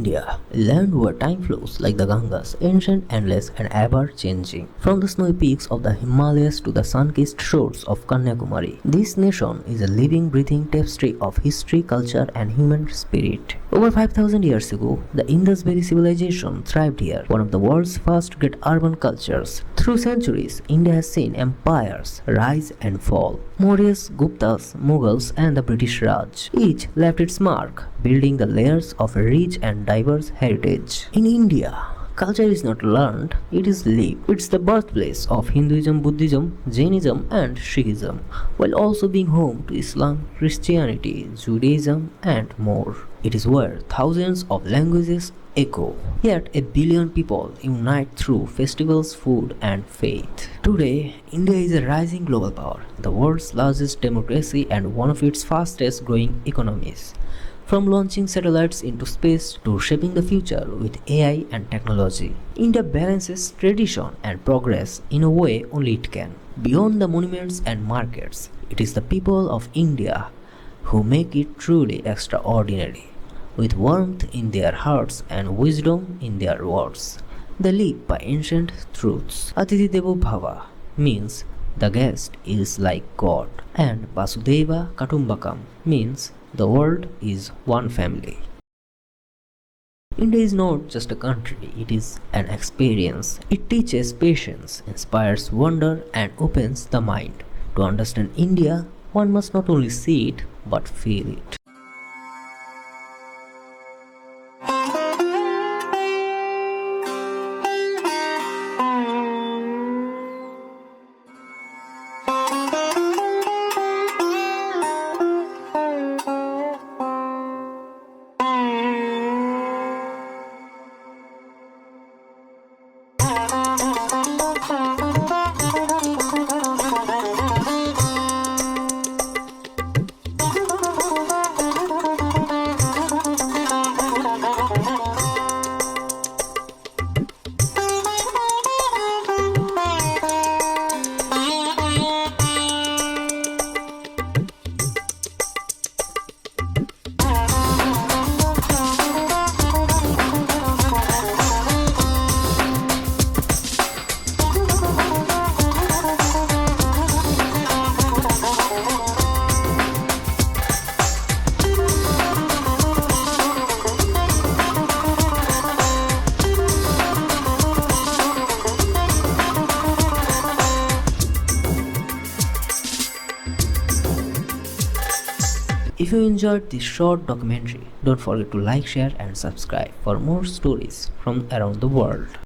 India, a land where time flows like the Gangas, ancient, endless, and ever changing. From the snowy peaks of the Himalayas to the sun kissed shores of Kanyakumari, this nation is a living, breathing tapestry of history, culture, and human spirit. Over 5,000 years ago, the Indus Valley civilization thrived here, one of the world's first great urban cultures. Through centuries, India has seen empires rise and fall. Mauryas, Guptas, Mughals, and the British Raj. Each left its mark, building the layers of a rich and diverse heritage. In India, culture is not learned, it is lived. It's the birthplace of Hinduism, Buddhism, Jainism, and Sikhism, while also being home to Islam, Christianity, Judaism, and more. It is where thousands of languages echo. Yet a billion people unite through festivals, food, and faith. Today, India is a rising global power, the world's largest democracy and one of its fastest growing economies. From launching satellites into space to shaping the future with AI and technology, India balances tradition and progress in a way only it can. Beyond the monuments and markets, it is the people of India who make it truly extraordinary. With warmth in their hearts and wisdom in their words, they live by ancient truths. Atithi Devo Bhava means the guest is like God, and Vasudeva Kutumbakam means the world is one family. India is not just a country, it is an experience. It teaches patience, inspires wonder, and opens the mind. To understand India, one must not only see it, but feel it. If you enjoyed this short documentary, don't forget to like, share, and subscribe for more stories from around the world.